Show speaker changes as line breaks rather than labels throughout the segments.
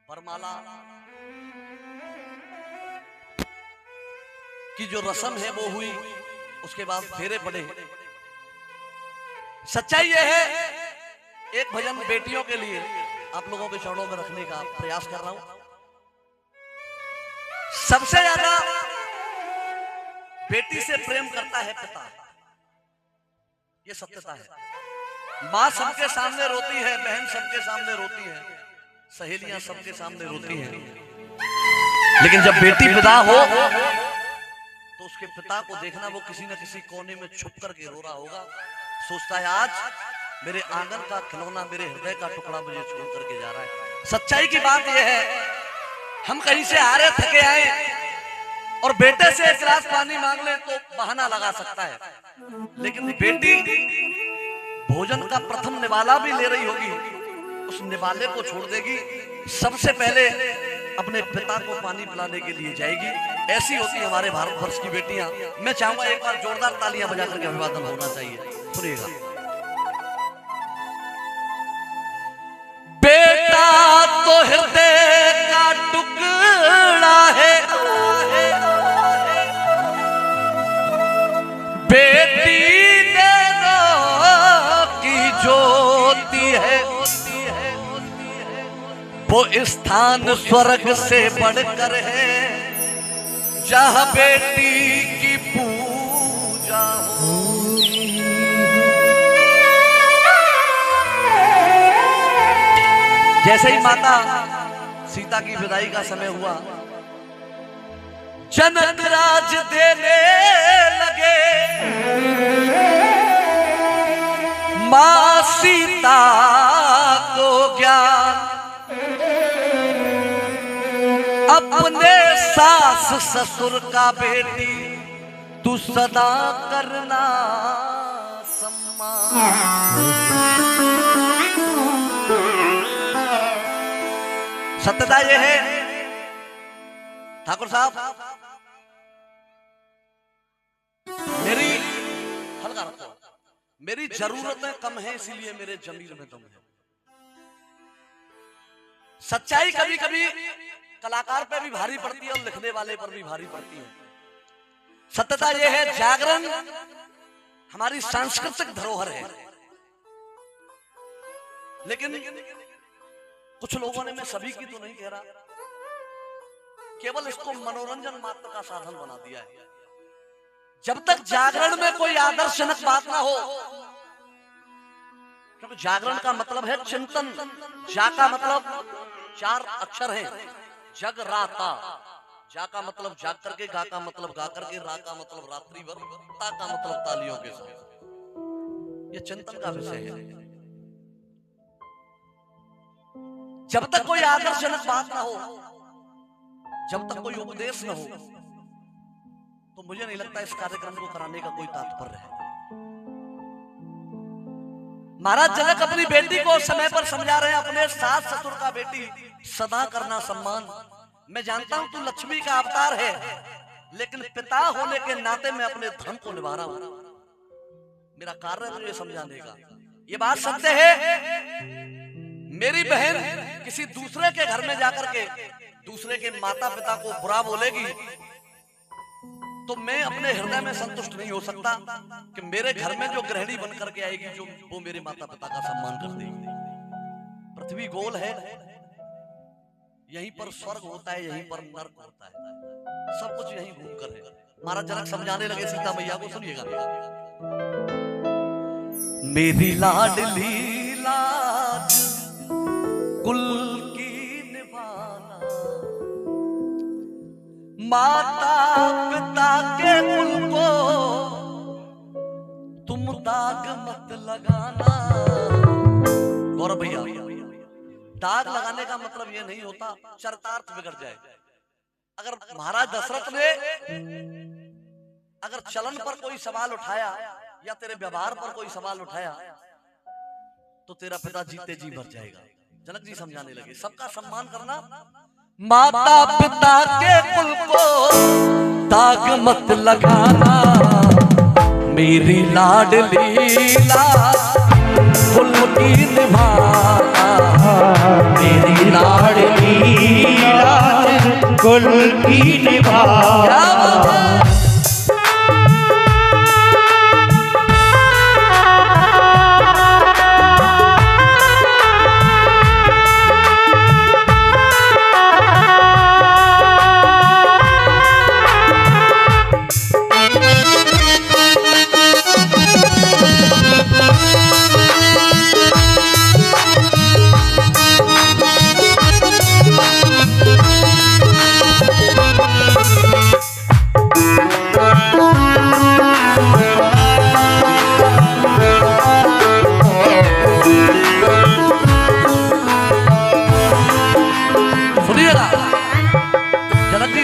वरमाला की जो रस्म है वो हुई, उसके बाद फेरे पड़े। सच्चाई यह है, एक भजन बेटियों के लिए आप लोगों के चरणों में रखने का प्रयास कर रहा हूं। सबसे ज्यादा बेटी से प्रेम करता है पिता, ये सत्यता है। माँ सबके सामने रोती है, बहन सबके सामने रोती है, सहेलियां सबके सामने रोती हैं, लेकिन जब बेटी विदा हो तो उसके पिता को देखना वो किसी न किसी कोने में छुप करके रो रहा होगा। सोचता है आज मेरे आंगन का खिलौना, मेरे हृदय का टुकड़ा मुझे छोड़ करके जा रहा है। सच्चाई की बात यह है, हम कहीं से हारे थके आए और बेटे से एक गिलास पानी मांग ले तो बहाना लगा सकता है, लेकिन बेटी भोजन का प्रथम निवाला भी ले रही होगी, उस निवाले को छोड़ देगी, सबसे पहले अपने पिता को पानी पिलाने के लिए जाएगी। ऐसी होती है हमारे भारतवर्ष की बेटियां। मैं चाहूंगा एक बार जोरदार तालियां बजा करके अभिवादन होना चाहिए। सुनिएगा। बेटा तो हृदय का टुकड़ा है, बेटी नैनों की ज्योति है, वो स्थान स्वर्ग से बढ़कर है जहां बेटी की पूजा होती। जैसे ही माता सीता की विदाई का समय हुआ, जनक राज देने लगे, मां सीता को ज्ञान अपने सास ससुर का बेटी तू सदा करना सम्मान। सत्यता यह है ठाकुर साहब, मेरी हल्का रखो, मेरी जरूरतें कम है इसीलिए मेरे जमीर में दम है। सच्चाई कभी कभी कलाकार पे भी भारी पड़ती है और लिखने वाले पर भी भारी पड़ती है। सत्यता यह है, जागरण हमारी सांस्कृतिक धरोहर है, लेकिन कुछ लोगों ने, मैं सभी की तो नहीं कह रहा, केवल इसको मनोरंजन मात्र का साधन बना दिया है। जब तक जागरण में कोई आदर्शजनक बात ना हो, क्योंकि जागरण का मतलब है चिंतन, जा का मतलब 4 अक्षर है, जगराता। जा का मतलब जाग करके, गा का मतलब गा करके, रा का मतलब रात्रि भर, ता का मतलब तालियों के साथ। ये चिंतन का विषय है। जब तक कोई आदर्शजनक बात ना हो, जब तक कोई उपदेश ना हो, तो मुझे नहीं लगता इस कार्यक्रम को कराने का कोई तात्पर्य है। महाराज जनक अपनी बेटी को समय पर समझा रहे हैं, अपने सास ससुर का बेटी सदा करना सम्मान। मैं जानता हूं तू लक्ष्मी का अवतार है, लेकिन पिता होने के नाते मैं अपने धर्म को निभा रहा हूं। मेरा कार्य है तुझे समझाने का। ये बात सत्य है, मेरी बहन किसी दूसरे के घर में जाकर के दूसरे के माता पिता को बुरा बोलेगी तो मैं अपने हृदय में संतुष्ट नहीं हो सकता कि मेरे घर में जो गृहिणी बन करके आएगी, जो वो मेरे माता पिता का सम्मान कर देगी। पृथ्वी गोल है, यहीं पर स्वर्ग होता है, यहीं पर नर्क होता है, सब कुछ यहीं घूमकर है। महाराज जनक समझाने लगे सीता मैया को, सुनिएगा। मेरी लाडली लाज कुल की निभाना, माता पिता के कुल को तुम दाग मत लगाना। गौरव भैया, दाग लगाने का मतलब ये नहीं होता चरितार्थ बिगड़ जाए। अगर महाराज दशरथ ने अगर चलन पर कोई सवाल उठाया या तेरे व्यवहार पर कोई सवाल उठाया तो तेरा पिता जीते जी मर जाएगा। जनक जी समझाने लगे, सबका सम्मान करना, माता पिता के कुल को दाग मत लगाना, मेरी लाडली लाज कुल की निभाना,
मेरी लाडली की निभाना।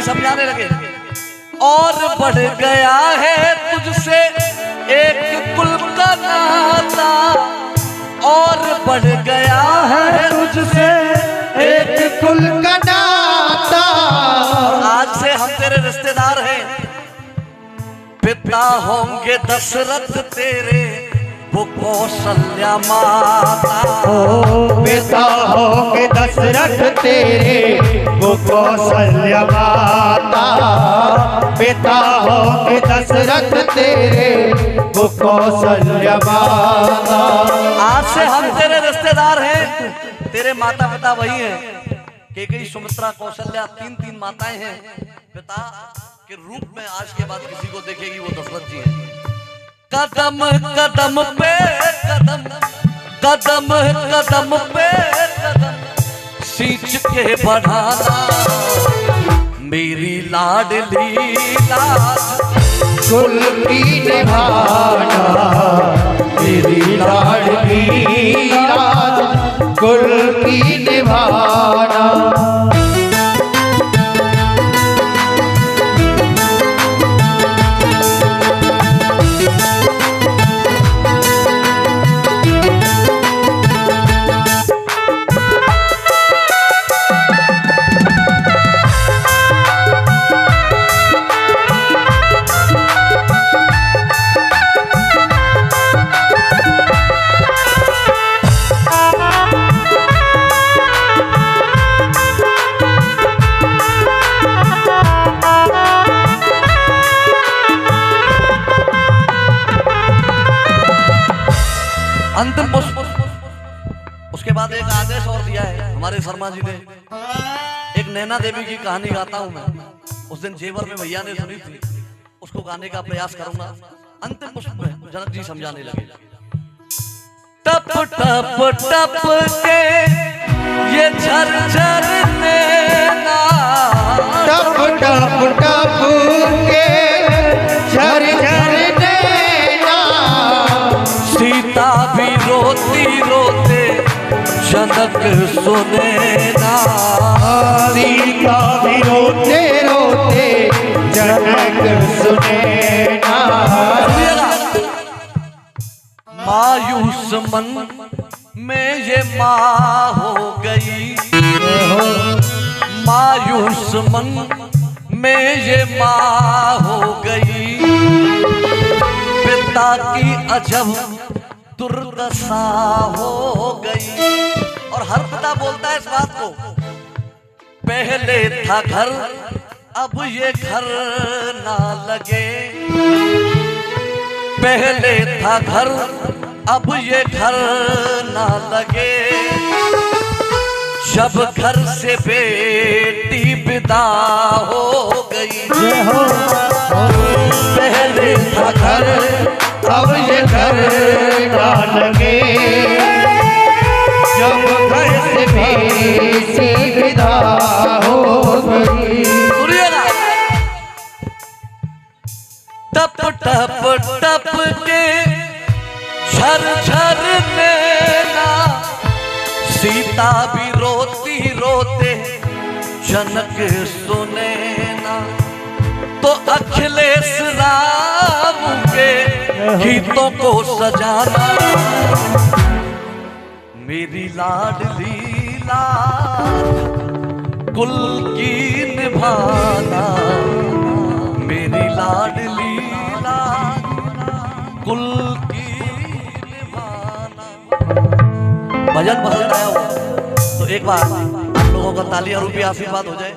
समझाने लगे, और बढ़ गया है तुझसे एक कुल का नाता, और बढ़ गया है तुझसे
एक कुल का नाता।
आज से हम तेरे रिश्तेदार हैं, पिता होंगे दशरथ तेरे वो कौशल्या माता।
पिता होंगे दशरथ तेरे वो कौशल्या माता। पिता होंगे दशरथ तेरे वो कौशल्या माता।
आज से हम तेरे रिश्तेदार हैं, तेरे माता पिता वही हैं। कैकेयी, सुमित्रा, कौशल्या, तीन माताएं हैं। पिता के रूप में आज के बाद किसी को देखेगी वो दशरथ जी हैं। कदम कदम पे कदम, कदम कदम पे कदम सींच के बढ़ाना, मेरी लाडली लाज
कुल की निभाना। मेरी लाडली लाज कुल की निभाना।
अंतिम पुष्प। उसके बाद एक आदेश और दिया है हमारे शर्मा जी ने। एक नैना देवी की कहानी गाता हूं मैं, उस दिन जेवर में भैया ने सुनी थी, उसको गाने का प्रयास करूंगा। अंतिम पुष्प में जनक जी समझाने लगे। टप टप टप के ये झरझर नैना,
टप टप टप के झरझर नैना।
सीता भी रोती रोते जनक सुने ना।
सीता भी रोते रोते जनक सुने ना।
मायूस मन में ये माँ हो गई, मायूस मन में ये माँ हो गई। पिता की अजब दुर्दशा हो गई। और हर पिता बोलता है इस बात को, पहले था घर अब ये घर ना लगे। पहले था घर अब ये घर ना लगे। जब घर से बेटी विदा हो गई। पहले था घर
अब ये घर ना लगे। जब घर से बेटी विदा हो गई।
टप टप टप के झरझर नैना। सीता भी रोती रोते जनक सुने ना। तो अखिलेश राम के गीतों को सजाना, मेरी लाडली लाज कुल की निभाना। मेरी लाडली लाज कुल की निभाना। भजन पसंद आया हो तो एक बार आप लोगों का तालियां रूपी आशीर्वाद हो जाए।